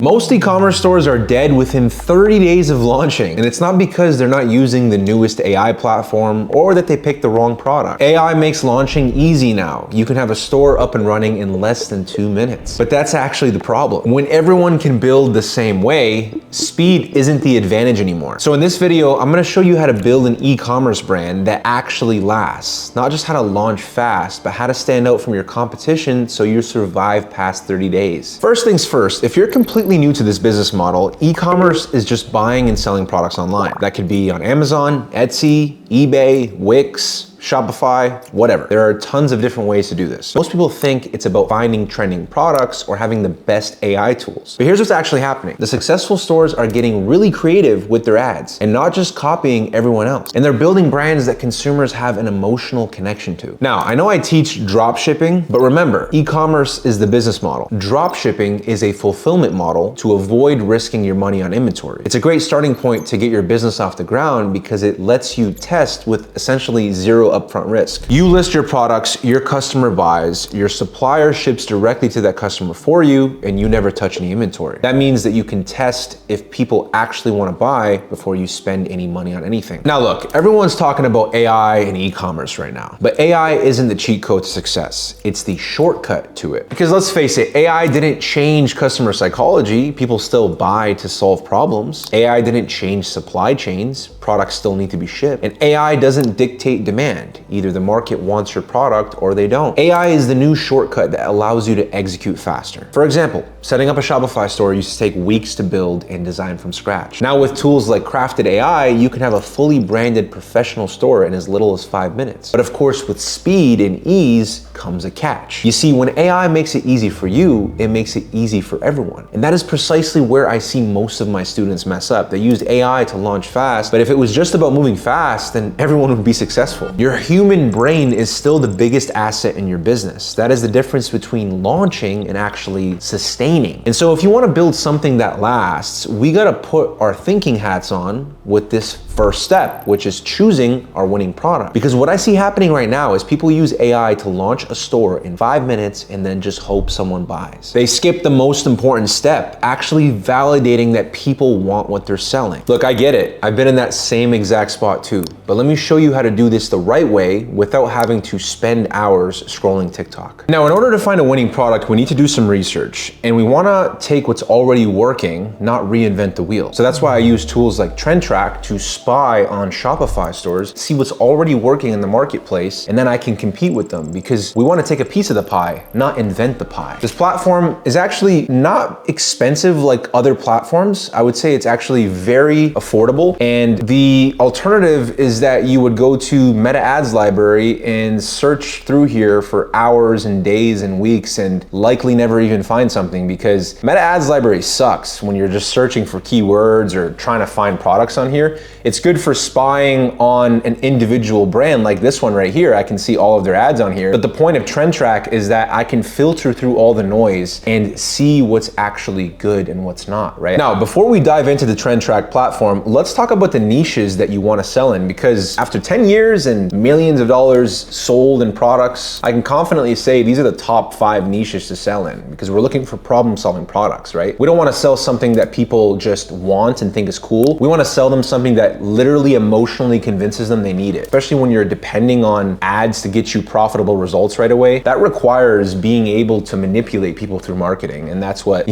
Most e-commerce stores are dead within 30 days of launching, and it's not because they're not using the newest AI platform or that they picked the wrong product. AI makes launching easy now. You can have a store up and running in less than 2 minutes. But that's actually the problem. When everyone can build the same way, speed isn't the advantage anymore. So in this video, I'm gonna show you how to build an e-commerce brand that actually lasts. Not just how to launch fast, but how to stand out from your competition so you survive past 30 days. First things first, if you're completely new to this business model, e-commerce is just buying and selling products online. That could be on Amazon, Etsy, eBay, Wix, Shopify, whatever. There are tons of different ways to do this. Most people think it's about finding trending products or having the best AI tools. But here's what's actually happening. The successful stores are getting really creative with their ads and not just copying everyone else. And they're building brands that consumers have an emotional connection to. Now, I know I teach drop shipping, but remember, e-commerce is the business model. Drop shipping is a fulfillment model to avoid risking your money on inventory. It's a great starting point to get your business off the ground because it lets you test with essentially zero upfront risk. You list your products, your customer buys, your supplier ships directly to that customer for you, and you never touch any inventory. That means that you can test if people actually want to buy before you spend any money on anything. Now look, everyone's talking about AI and e-commerce right now, but AI isn't the cheat code to success. It's the shortcut to it. Because let's face it, AI didn't change customer psychology. People still buy to solve problems. AI didn't change supply chains. Products still need to be shipped. And AI doesn't dictate demand. Either the market wants your product or they don't. AI is the new shortcut that allows you to execute faster. For example, setting up a Shopify store used to take weeks to build and design from scratch. Now with tools like Crafted AI, you can have a fully branded professional store in as little as 5 minutes. But of course, with speed and ease comes a catch. You see, when AI makes it easy for you, it makes it easy for everyone. And that is precisely where I see most of my students mess up. They used AI to launch fast, but if it was just about moving fast, then everyone would be successful. Your human brain is still the biggest asset in your business. That is the difference between launching and actually sustaining. And so if you want to build something that lasts, we got to put our thinking hats on with this first step, which is choosing our winning product. Because what I see happening right now is people use AI to launch a store in 5 minutes and then just hope someone buys. They skip the most important step, actually validating that people want what they're selling. Look, I get it. I've been in that same exact spot too, but let me show you how to do this the right way without having to spend hours scrolling TikTok. Now, in order to find a winning product, we need to do some research, and we wanna take what's already working, not reinvent the wheel. So that's why I use tools like TrendTrack to spy on Shopify stores, see what's already working in the marketplace, and then I can compete with them because we wanna take a piece of the pie, not invent the pie. This platform is actually not expensive like other platforms. I would say it's actually very affordable, and the alternative is that you would go to Meta Ads library and search through here for hours and days and weeks and likely never even find something, because Meta Ads library sucks when you're just searching for keywords or trying to find products on here. It's good for spying on an individual brand like this one right here. I can see all of their ads on here. But the point of TrendTrack is that I can filter through all the noise and see what's actually good and what's not, right? Now, before we dive into the TrendTrack platform, let's talk about the niches that you want to sell in, because after 10 years and millions of dollars sold in products, I can confidently say these are the top 5 niches to sell in, because we're looking for problem-solving products, right? We don't want to sell something that people just want and think is cool. We want to sell them something that literally emotionally convinces them they need it. Especially when you're depending on ads to get you profitable results right away. That requires being able to manipulate people through marketing, and that's what,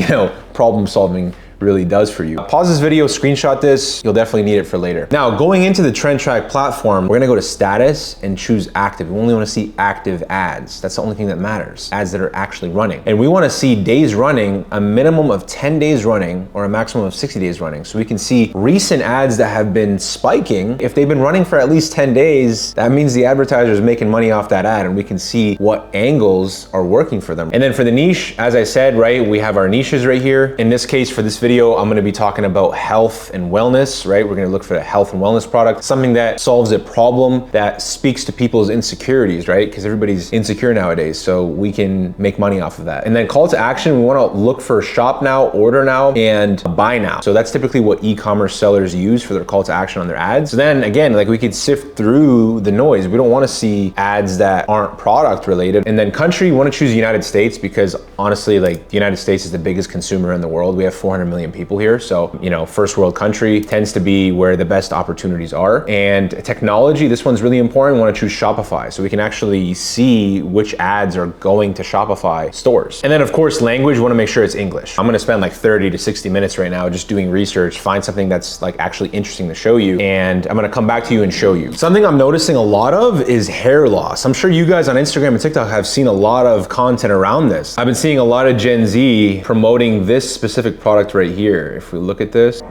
problem-solving really does for you. Pause this video, screenshot this, you'll definitely need it for later. Now, going into the TrendTrack platform, we're gonna go to status and choose active. We only wanna see active ads. That's the only thing that matters, ads that are actually running. And we wanna see days running, a minimum of 10 days running or a maximum of 60 days running. So we can see recent ads that have been spiking. If they've been running for at least 10 days, that means the advertiser is making money off that ad, and we can see what angles are working for them. And then for the niche, as I said, right, we have our niches right here. In this case, for this video, video, I'm gonna be talking about health and wellness, right? We're gonna look for a health and wellness product, something that solves a problem that speaks to people's insecurities, right? Because everybody's insecure nowadays, so we can make money off of that. And then call to action, we wanna look for shop now, order now, and buy now. So that's typically what e-commerce sellers use for their call to action on their ads. So then again, like we could sift through the noise. We don't wanna see ads that aren't product related. And then country, you wanna choose the United States because honestly, like the United States is the biggest consumer in the world. We have 400 million people here. So, first world country tends to be where the best opportunities are. And technology, this one's really important. We wanna choose Shopify so we can actually see which ads are going to Shopify stores. And then of course, language, we wanna make sure it's English. I'm gonna spend like 30 to 60 minutes right now just doing research, find something that's like actually interesting to show you. And I'm gonna come back to you and show you. Something I'm noticing a lot of is hair loss. I'm sure you guys on Instagram and TikTok have seen a lot of content around this. I've been seeing a lot of Gen Z promoting this specific product right here. If we look at this.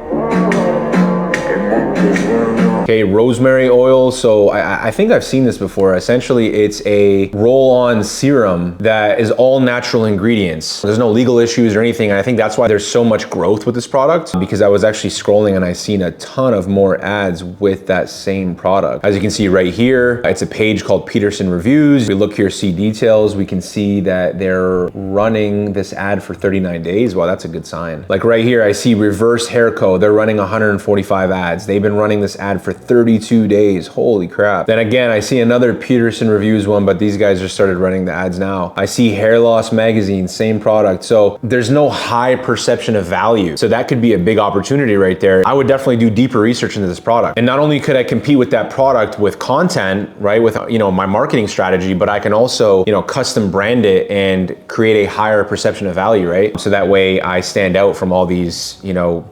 Okay, rosemary oil. So I think I've seen this before. Essentially, it's a roll-on serum that is all natural ingredients. There's no legal issues or anything. And I think that's why there's so much growth with this product, because I was actually scrolling and I seen a ton of more ads with that same product. As you can see right here, it's a page called Peterson Reviews. We look here, see details. We can see that they're running this ad for 39 days. Wow, that's a good sign. Like right here, I see Reverse Hair Co. They're running 145 ads. They've been running this ad for 32 days. Holy crap. Then again, I see another Peterson Reviews one, but these guys just started running the ads now. I see Hair Loss Magazine, same product. So there's no high perception of value. So that could be a big opportunity right there. I would definitely do deeper research into this product. And not only could I compete with that product with content, right, with my marketing strategy, but I can also, custom brand it and create a higher perception of value, right? So that way I stand out from all these,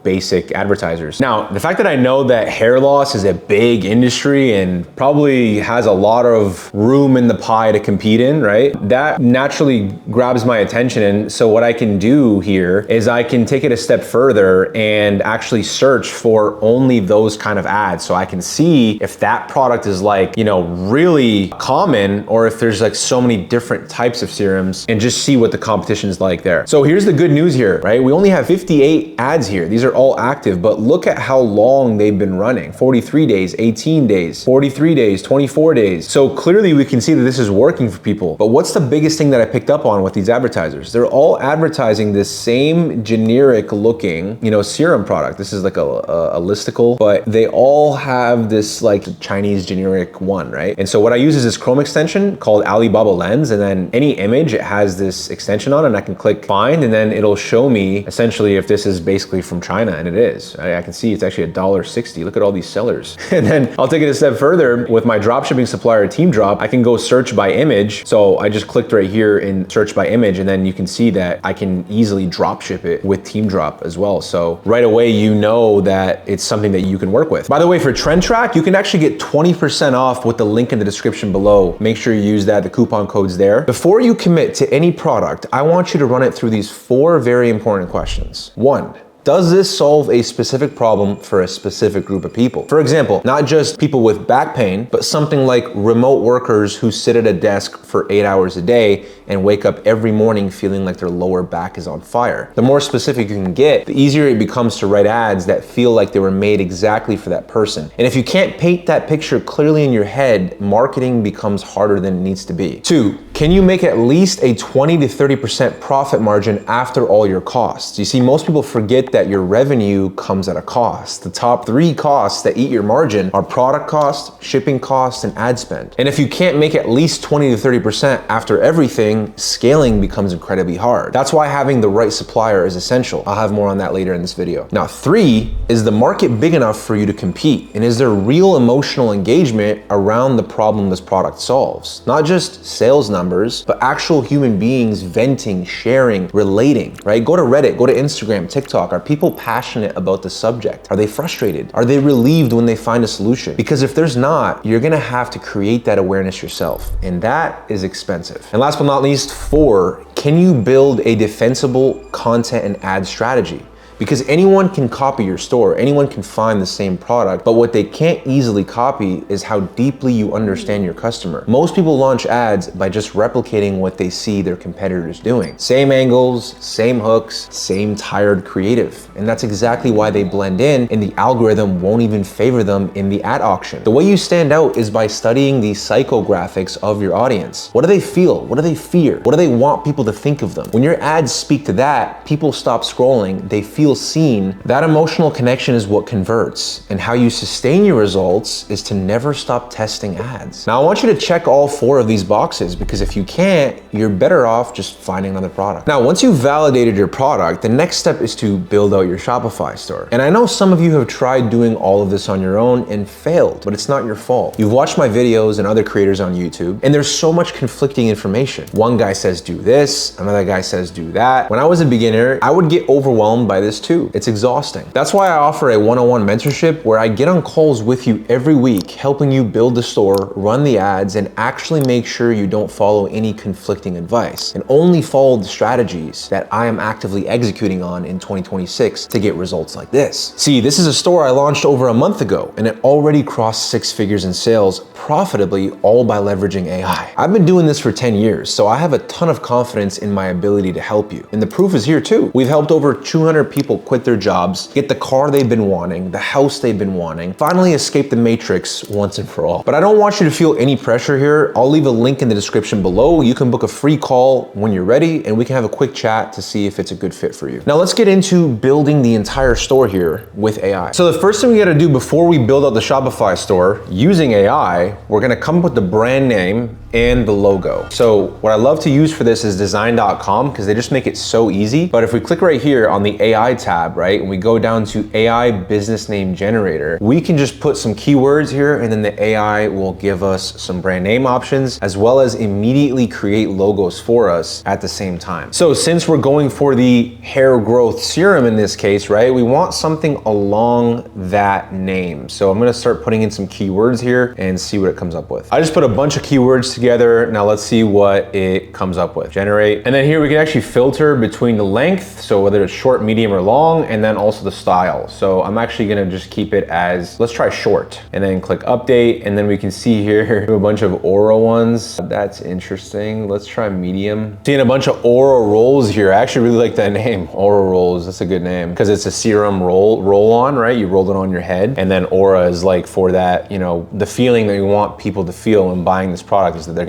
basic advertisers. Now, the fact that I know that hair loss is a big industry and probably has a lot of room in the pie to compete in, right? That naturally grabs my attention. And so what I can do here is I can take it a step further and actually search for only those kind of ads. So I can see if that product is like, really common, or if there's like so many different types of serums, and just see what the competition is like there. So here's the good news here, right? We only have 58 ads here. These are all active, but look at how long they've been running. 43 days, 18 days, 43 days, 24 days. So clearly we can see that this is working for people. But what's the biggest thing that I picked up on with these advertisers? They're all advertising this same generic looking, serum product. This is like a listicle, but they all have this like Chinese generic one, right? And so what I use is this Chrome extension called Alibaba Lens, and then any image, it has this extension on, and I can click find, and then it'll show me essentially if this is basically from China, and it is. I can see it's actually $1.60. Look at all these sellers. And then I'll take it a step further with my dropshipping supplier Team Drop. I can go search by image. So I just clicked right here in search by image, and then you can see that I can easily drop ship it with Team Drop as well. So right away, that it's something that you can work with. By the way, for Trend Track, you can actually get 20% off with the link in the description below. Make sure you use that. The coupon code's there. Before you commit to any product, I want you to run it through these 4 very important questions. 1, does this solve a specific problem for a specific group of people? For example, not just people with back pain, but something like remote workers who sit at a desk for 8 hours a day and wake up every morning feeling like their lower back is on fire. The more specific you can get, the easier it becomes to write ads that feel like they were made exactly for that person. And if you can't paint that picture clearly in your head, marketing becomes harder than it needs to be. 2, can you make at least a 20 to 30% profit margin after all your costs? You see, most people forget that your revenue comes at a cost. The top 3 costs that eat your margin are product cost, shipping cost, and ad spend. And if you can't make at least 20 to 30% after everything, scaling becomes incredibly hard. That's why having the right supplier is essential. I'll have more on that later in this video. Now, 3, is the market big enough for you to compete? And is there real emotional engagement around the problem this product solves? Not just sales numbers, but actual human beings venting, sharing, relating, right? Go to Reddit, go to Instagram, TikTok. Are people passionate about the subject? Are they frustrated? Are they relieved when they find a solution? Because if there's not, you're gonna have to create that awareness yourself, and that is expensive. And last but not least, 4, can you build a defensible content and ad strategy? Because anyone can copy your store, anyone can find the same product, but what they can't easily copy is how deeply you understand your customer. Most people launch ads by just replicating what they see their competitors doing. Same angles, same hooks, same tired creative. And that's exactly why they blend in and the algorithm won't even favor them in the ad auction. The way you stand out is by studying the psychographics of your audience. What do they feel? What do they fear? What do they want people to think of them? When your ads speak to that, people stop scrolling, they feel seen. That emotional connection is what converts. And how you sustain your results is to never stop testing ads. Now I want you to check all 4 of these boxes, because if you can't, you're better off just finding another product. Now, once you've validated your product, the next step is to build out your Shopify store. And I know some of you have tried doing all of this on your own and failed, but it's not your fault. You've watched my videos and other creators on YouTube, and there's so much conflicting information. One guy says do this, another guy says do that. When I was a beginner, I would get overwhelmed by this too. It's exhausting. That's why I offer a one-on-one mentorship where I get on calls with you every week, helping you build the store, run the ads, and actually make sure you don't follow any conflicting advice and only follow the strategies that I am actively executing on in 2026 to get results like this. See, this is a store I launched over a month ago, and it already crossed 6 figures in sales profitably, all by leveraging AI. I've been doing this for 10 years, so I have a ton of confidence in my ability to help you. And the proof is here too. We've helped over 200 people quit their jobs, get the car they've been wanting, the house they've been wanting, finally escape the matrix once and for all. But I don't want you to feel any pressure here. I'll leave a link in the description below. You can book a free call when you're ready, and we can have a quick chat to see if it's a good fit for you. Now let's get into building the entire store here with AI. So the first thing we gotta do before we build out the Shopify store using AI, we're gonna come up with the brand name and the logo. So what I love to use for this is design.com, because they just make it so easy. But if we click right here on the AI tab, right, and we go down to AI business name generator, we can just put some keywords here, and then the AI will give us some brand name options, as well as immediately create logos for us at the same time. So since we're going for the hair growth serum in this case, right, we want something along that name. So I'm gonna start putting in some keywords here and see what it comes up with. I just put a bunch of keywords together. Now let's see what it comes up with. Generate. And then here we can actually filter between the length, so whether it's short, medium, or long, and then also the style. So I'm actually gonna just keep it as, let's try short, and then click update. And then we can see here a bunch of aura ones. That's interesting. Let's try medium. Seeing a bunch of aura rolls here. I actually really like that name, aura rolls. That's a good name, because it's a serum roll on, right? You roll it on your head, and then aura is like for that, you know, the feeling that you want people to feel when buying this product is that they're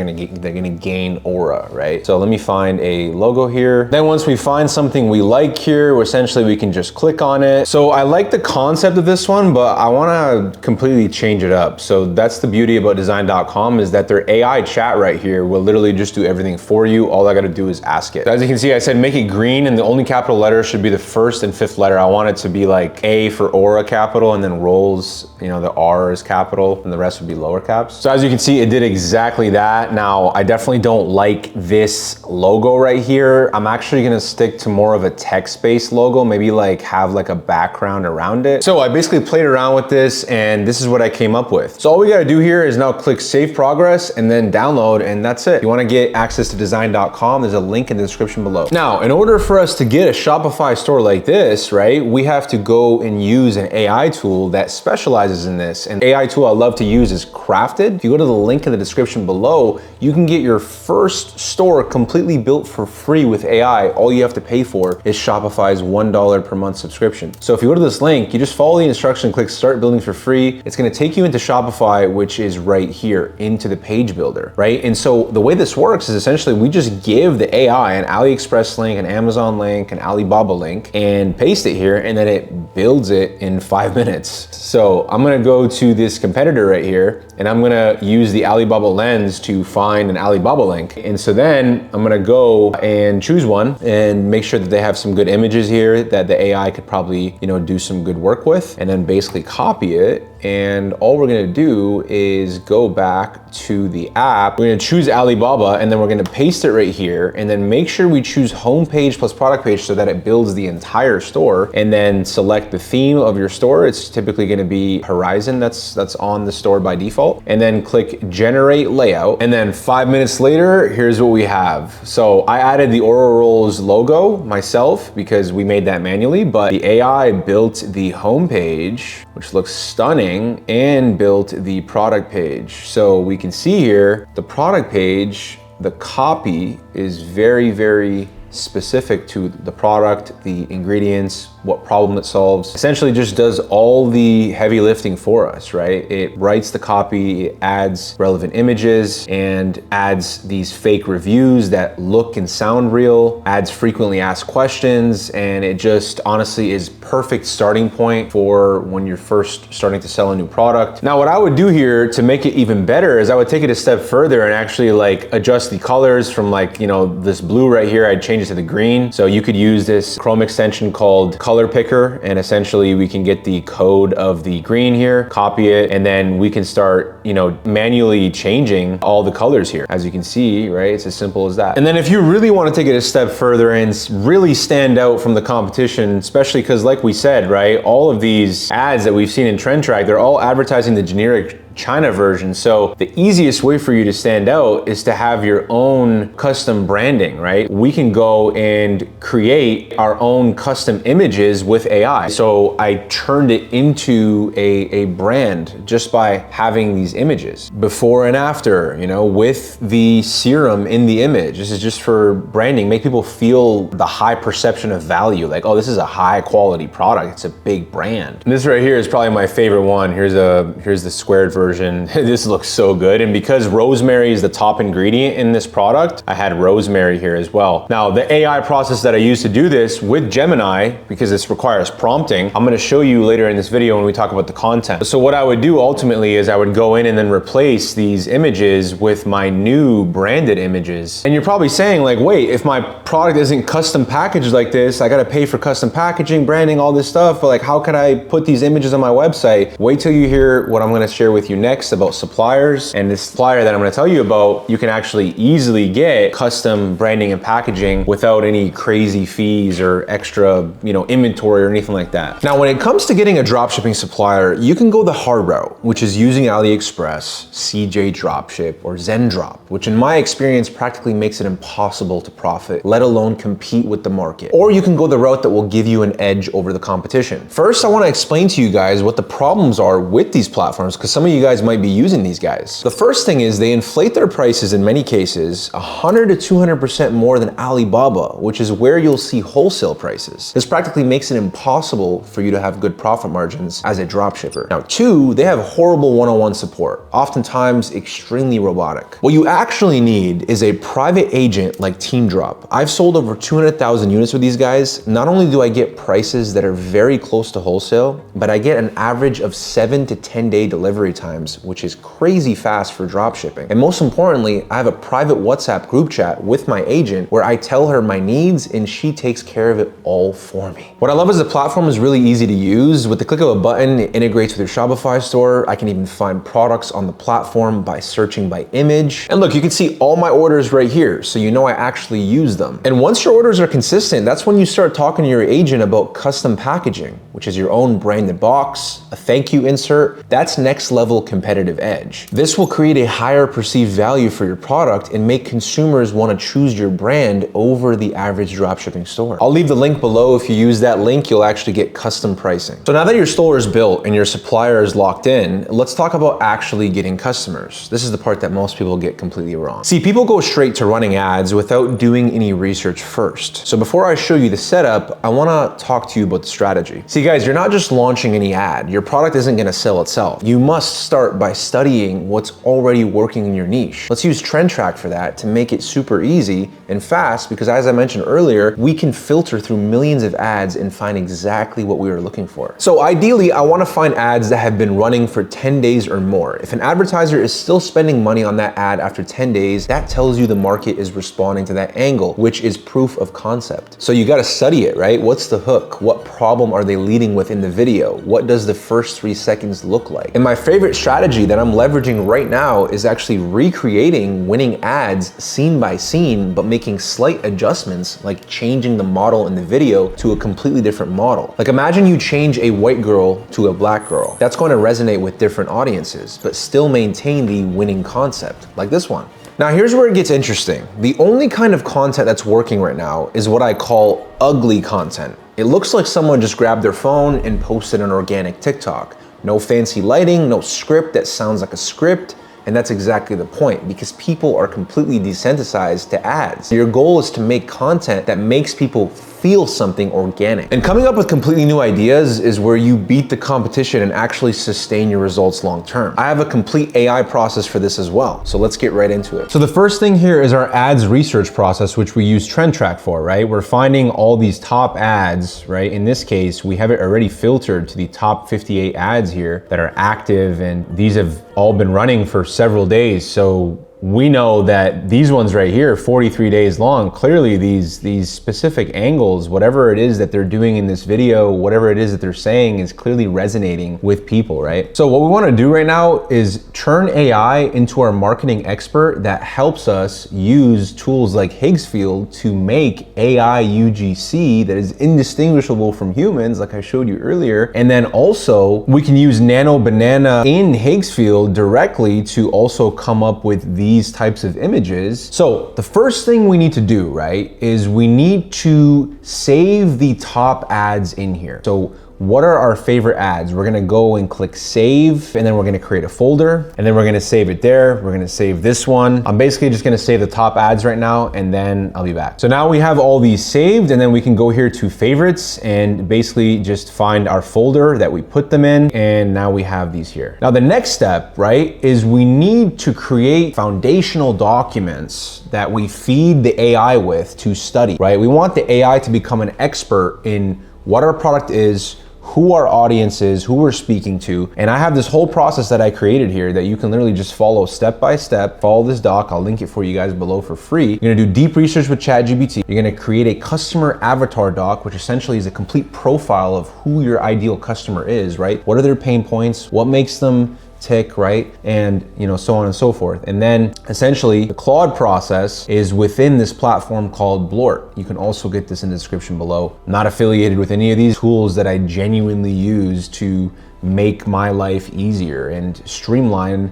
gonna gain aura, right? So let me find a logo here. Then once we find something we like here, essentially we can just click on it. So I like the concept of this one, but I wanna completely change it up. So that's the beauty about design.com, is that their AI chat right here will literally just do everything for you. All I gotta do is ask it. So as you can see, I said make it green, and the only capital letter should be the first and fifth letter. I want it to be like A for aura capital, and then rolls, you know, the R is capital, and the rest would be lower caps. So as you can see, it did exactly that. Now, I definitely don't like this logo right here. I'm actually gonna stick to more of a text-based logo, maybe like have like a background around it. So I basically played around with this, and this is what I came up with. So all we gotta do here is now click Save Progress and then download, and that's it. If you wanna get access to design.com, there's a link in the description below. Now, in order for us to get a Shopify store like this, right, we have to go and use an AI tool that specializes in this. And the AI tool I love to use is Crafted. If you go to the link in the description below, you can get your first store completely built for free with AI. All you have to pay for is Shopify's $1 per month subscription. So if you go to this link, you just follow the instruction, click start building for free. It's gonna take you into Shopify, which is right here, into the page builder, right? And so the way this works is essentially we just give the AI an AliExpress link, an Amazon link, an Alibaba link, and paste it here, and then it builds it in 5 minutes. So I'm gonna go to this competitor right here, and I'm gonna use the Alibaba lens to find an Alibaba link. And so then I'm gonna go and choose one and make sure that they have some good images here that the AI could probably, you know, do some good work with, and then basically copy it and all we're gonna do is go back to the app. We're gonna choose Alibaba, and then we're gonna paste it right here, and then make sure we choose homepage plus product page so that it builds the entire store, and then select the theme of your store. It's typically gonna be Horizon, that's on the store by default, and then click generate layout, and then 5 minutes later, here's what we have. So I added the Oro Rolls logo myself because we made that manually, but the AI built the homepage, which looks stunning, and built the product page. So we can see here, the product page, the copy is very, very specific to the product, the ingredients, what problem it solves. Essentially just does all the heavy lifting for us, right? It writes the copy, it adds relevant images, and adds these fake reviews that look and sound real, adds frequently asked questions, and it just honestly is perfect starting point for when you're first starting to sell a new product. Now, what I would do here to make it even better is I would take it a step further and actually like adjust the colors from like, you know, this blue right here, I'd change it to the green. So you could use this Chrome extension called Color Picker, and essentially we can get the code of the green here, copy it, and then we can start, you know, manually changing all the colors here. As you can see, right, it's as simple as that. And then if you really want to take it a step further and really stand out from the competition, especially because like we said, right, all of these ads that we've seen in Trend Track, they're all advertising the generic China version. So the easiest way for you to stand out is to have your own custom branding, right? We can go and create our own custom images with AI. So I turned it into a brand just by having these images. Before and after, you know, with the serum in the image. This is just for branding, make people feel the high perception of value. Like, oh, this is a high quality product. It's a big brand. And this right here is probably my favorite one. Here's the squared version. This looks so good. And because rosemary is the top ingredient in this product, I had rosemary here as well. Now, the AI process that I use to do this with Gemini, because this requires prompting, I'm gonna show you later in this video when we talk about the content. So what I would do ultimately is I would go in and then replace these images with my new branded images. And you're probably saying like, wait, if my product isn't custom packaged like this, I gotta pay for custom packaging, branding, all this stuff, but like, how can I put these images on my website? Wait till you hear what I'm gonna share with you next about suppliers. And this supplier that I'm gonna tell you about, you can actually easily get custom branding and packaging without any crazy fees or extra, you know, inventory or anything like that. Now, when it comes to getting a dropshipping supplier, you can go the hard route, which is using AliExpress, CJ Dropship, or Zendrop, which in my experience practically makes it impossible to profit, let alone compete with the market. Or you can go the route that will give you an edge over the competition. First, I wanna explain to you guys what the problems are with these platforms, because some of you guys might be using these guys. The first thing is they inflate their prices in many cases 100 to 200% more than Alibaba, which is where you'll see wholesale prices. This practically makes it impossible for you to have good profit margins as a dropshipper. Now, two, they have horrible one-on-one support, oftentimes extremely robotic. What you actually need is a private agent like TeamDrop. I've sold over 200,000 units with these guys. Not only do I get prices that are very close to wholesale, but I get an average of 7 to 10 day delivery times, which is crazy fast for dropshipping. And most importantly, I have a private WhatsApp group chat with my agent where I tell her my needs and she takes care of it all for me. What I love is the platform is really easy to use. With the click of a button, it integrates with your Shopify store. I can even find products on the platform by searching by image. And look, you can see all my orders right here, so you know I actually use them. And once your orders are consistent, that's when you start talking to your agent about custom packaging, which is your own branded box, a thank you insert. That's next level competitive edge. This will create a higher perceived value for your product and make consumers want to choose your brand over the average dropshipping store. I'll leave the link below. If you use that link, you'll actually get custom pricing. So now that your store is built and your supplier is locked in, let's talk about actually getting customers. This is the part that most people get completely wrong. See, people go straight to running ads without doing any research first. So before I show you the setup, I want to talk to you about the strategy. See guys, you're not just launching any ad. Your product isn't going to sell itself. You must start by studying what's already working in your niche. Let's use Trend Track for that to make it super easy and fast, because as I mentioned earlier, we can filter through millions of ads and find exactly what we are looking for. So ideally, I want to find ads that have been running for 10 days or more. If an advertiser is still spending money on that ad after 10 days, that tells you the market is responding to that angle, which is proof of concept. So you gotta study it, right? What's the hook? What problem are they leading with in the video? What does the first 3 seconds look like? And my favorite strategy that I'm leveraging right now is actually recreating winning ads scene by scene, but making slight adjustments, like changing the model in the video to a completely different model. Like imagine you change a white girl to a black girl. That's going to resonate with different audiences, but still maintain the winning concept, like this one. Now here's where it gets interesting. The only kind of content that's working right now is what I call ugly content. It looks like someone just grabbed their phone and posted an organic TikTok. No fancy lighting, no script that sounds like a script. And that's exactly the point, because people are completely desensitized to ads. Your goal is to make content that makes people feel something organic. And coming up with completely new ideas is where you beat the competition and actually sustain your results long term. I have a complete AI process for this as well. So let's get right into it. So the first thing here is our ads research process, which we use Trend Track for, right? We're finding all these top ads, right? In this case, we have it already filtered to the top 58 ads here that are active, and these have all been running for several days. So we know that these ones right here, 43 days long, clearly these specific angles, whatever it is that they're doing in this video, whatever it is that they're saying is clearly resonating with people, right? So what we want to do right now is turn AI into our marketing expert that helps us use tools like Higgsfield to make AI UGC that is indistinguishable from humans, like I showed you earlier. And then also we can use Nano Banana in Higgsfield directly to also come up with these types of images. So the first thing we need to do, right, is we need to save the top ads in here. So what are our favorite ads? We're gonna go and click save, and then we're gonna create a folder, and then we're gonna save it there. We're gonna save this one. I'm basically just gonna save the top ads right now, and then I'll be back. So now we have all these saved, and then we can go here to favorites and basically just find our folder that we put them in, and now we have these here. Now the next step, right, is we need to create foundational documents that we feed the AI with to study, right? We want the AI to become an expert in what our product is, who our audience is, who we're speaking to. And I have this whole process that I created here that you can literally just follow step by step. Follow this doc, I'll link it for you guys below for free. You're gonna do deep research with ChatGPT. You're gonna create a customer avatar doc, which essentially is a complete profile of who your ideal customer is, right? What are their pain points? What makes them tick, right? And so on and so forth. And then essentially the Claude process is within this platform called Blort. You can also get this in the description below. I'm not affiliated with any of these tools that I genuinely use to make my life easier and streamline,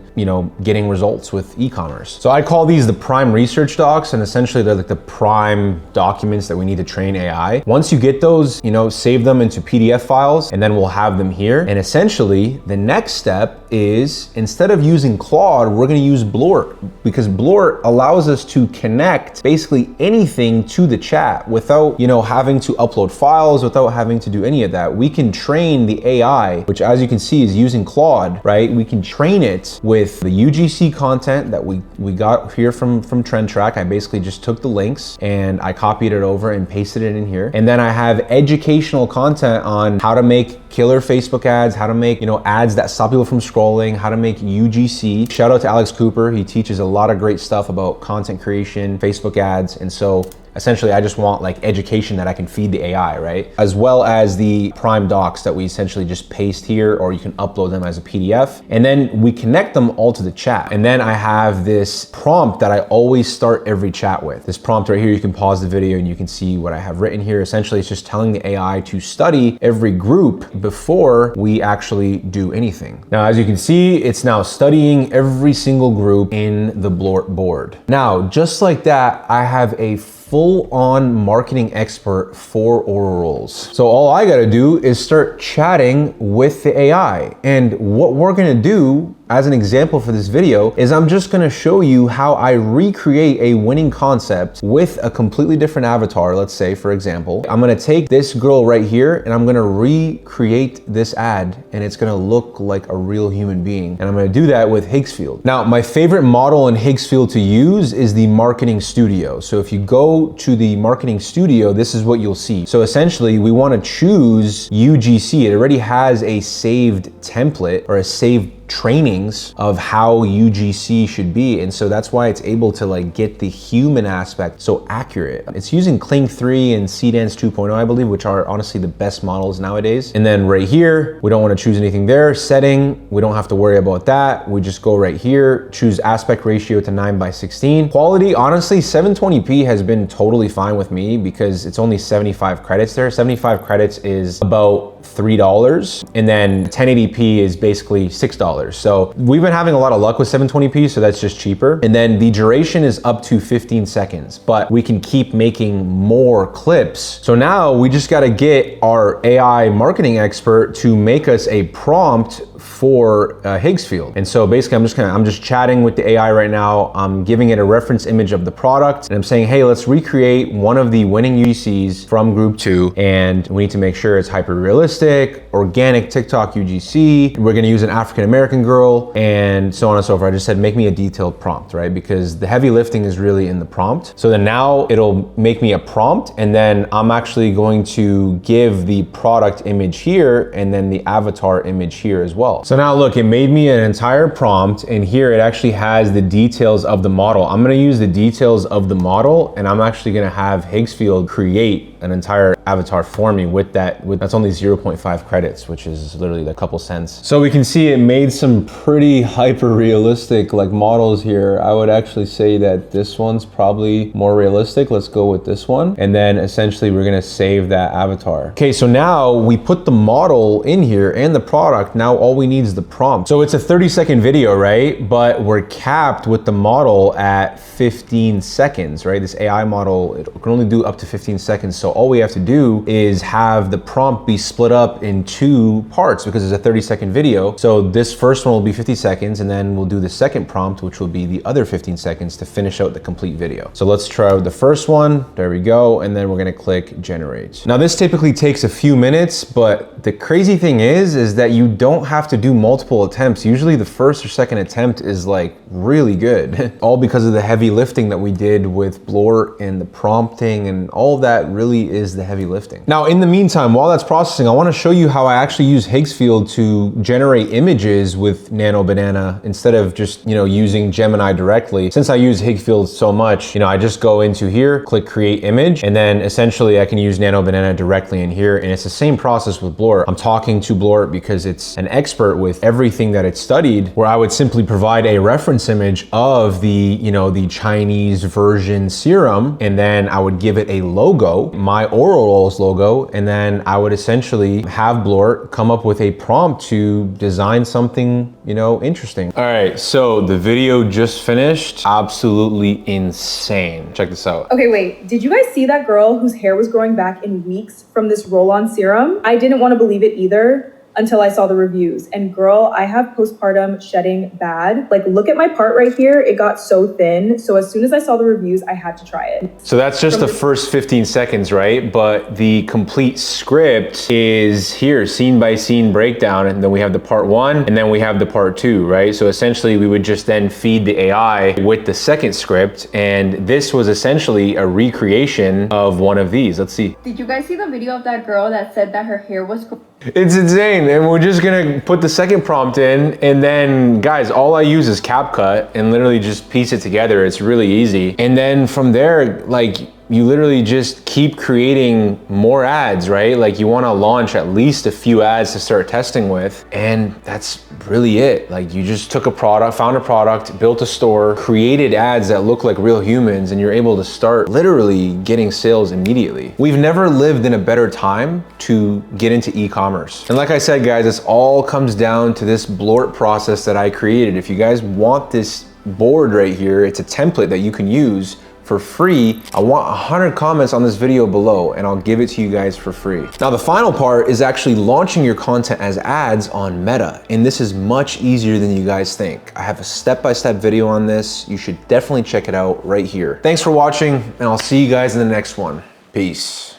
getting results with e-commerce. So I call these the prime research docs, and essentially they're like the prime documents that we need to train AI. Once you get those, save them into PDF files, and then we'll have them here. And essentially the next step is, instead of using Claude, we're gonna use Blort, because Blort allows us to connect basically anything to the chat without, having to upload files, without having to do any of that. We can train the AI, which as you can see is using Claude, right? We can train it with the UGC content that we got here from Trend Track. I basically just took the links and I copied it over and pasted it in here. And then I have educational content on how to make killer Facebook ads, how to make, ads that stop people from scrolling, how to make UGC. Shout out to Alex Cooper. He teaches a lot of great stuff about content creation, Facebook ads. And so essentially I just want like education that I can feed the AI, right? As well as the prime docs that we essentially just paste here, or you can upload them as a PDF. And then we connect them all to the chat. And then I have this prompt that I always start every chat with. This prompt right here, you can pause the video and you can see what I have written here. Essentially, it's just telling the AI to study every group before we actually do anything. Now, as you can see, it's now studying every single group in the Blort board. Now, just like that, I have a full-on marketing expert for Aura Rolls. So all I gotta do is start chatting with the AI. And what we're gonna do as an example for this video is I'm just gonna show you how I recreate a winning concept with a completely different avatar. Let's say, for example, I'm gonna take this girl right here and I'm gonna recreate this ad, and it's gonna look like a real human being. And I'm gonna do that with Higgsfield. Now, my favorite model in Higgsfield to use is the Marketing Studio. So if you go to the Marketing Studio, this is what you'll see. So essentially, we wanna choose UGC. It already has a saved template or a saved trainings of how UGC should be. And so that's why it's able to like get the human aspect so accurate. It's using Kling 3 and Seedance 2.0, I believe, which are honestly the best models nowadays. And then right here, we don't want to choose anything there. Setting, we don't have to worry about that. We just go right here, choose aspect ratio to 9:16. Quality, honestly, 720p has been totally fine with me because it's only 75 credits there. 75 credits is about $3, and then 1080p is basically $6. So we've been having a lot of luck with 720p, so that's just cheaper. And then the duration is up to 15 seconds, but we can keep making more clips. So now we just gotta get our AI marketing expert to make us a prompt for Higgsfield. And so basically I'm just chatting with the AI right now. I'm giving it a reference image of the product, and I'm saying, hey, let's recreate one of the winning UGCs from group 2, and we need to make sure it's hyper realistic, organic TikTok UGC. We're gonna use an African-American girl, and so on and so forth. I just said, make me a detailed prompt, right? Because the heavy lifting is really in the prompt. So then now it'll make me a prompt, and then I'm actually going to give the product image here, and then the avatar image here as well. So now look, it made me an entire prompt, and here it actually has the details of the model. I'm gonna use the details of the model, and I'm actually gonna have Higgsfield create an entire avatar for me with that's only 0.5 credits, which is literally a couple cents. So we can see it made some pretty hyper realistic like models here. I would actually say that this one's probably more realistic. Let's go with this one. And then essentially we're gonna save that avatar. Okay, so now we put the model in here and the product. Now all we need is the prompt. So it's a 30-second video, right? But we're capped with the model at 15 seconds, right? This AI model, it can only do up to 15 seconds. So all we have to do is have the prompt be split up in 2 parts because it's a 30-second video. So this first one will be 50 seconds, and then we'll do the second prompt, which will be the other 15 seconds to finish out the complete video. So let's try out the first one. There we go. And then we're gonna click generate. Now this typically takes a few minutes, but the crazy thing is that you don't have to do multiple attempts. Usually the first or second attempt is like really good. All because of the heavy lifting that we did with Blort and the prompting, and all of that really is the heavy lifting. Now, in the meantime, while that's processing, I want to show you how I actually use Higgsfield to generate images with Nano Banana instead of just, using Gemini directly. Since I use Higgsfield so much, I just go into here, click create image, and then essentially I can use Nano Banana directly in here. And it's the same process with Blort. I'm talking to Blort because it's an expert with everything that it's studied, where I would simply provide a reference image of the, the Chinese version serum, and then I would give it a logo, my oral oils logo, and then I would essentially have Blort come up with a prompt to design something, interesting. All right, so the video just finished. Absolutely insane. Check this out. Okay, wait, did you guys see that girl whose hair was growing back in weeks from this roll-on serum? I didn't want to believe it either until I saw the reviews. And girl, I have postpartum shedding bad. Like, look at my part right here. It got so thin. So as soon as I saw the reviews, I had to try it. So that's just the first 15 seconds, right? But the complete script is here, scene by scene breakdown. And then we have the part 1, and then we have the part 2, right? So essentially we would just then feed the AI with the second script. And this was essentially a recreation of one of these. Let's see. Did you guys see the video of that girl that said that her hair was... It's insane. And we're just gonna put the second prompt in, and then guys, all I use is CapCut and literally just piece it together. It's really easy. And then from there, like, you literally just keep creating more ads, right? Like, you wanna launch at least a few ads to start testing with, and that's really it. Like, you just took a product, found a product, built a store, created ads that look like real humans, and you're able to start literally getting sales immediately. We've never lived in a better time to get into e-commerce. And like I said, guys, this all comes down to this Blort process that I created. If you guys want this board right here, it's a template that you can use for free. I want 100 comments on this video below, and I'll give it to you guys for free. Now, the final part is actually launching your content as ads on Meta. And this is much easier than you guys think. I have a step-by-step video on this. You should definitely check it out right here. Thanks for watching, and I'll see you guys in the next one. Peace.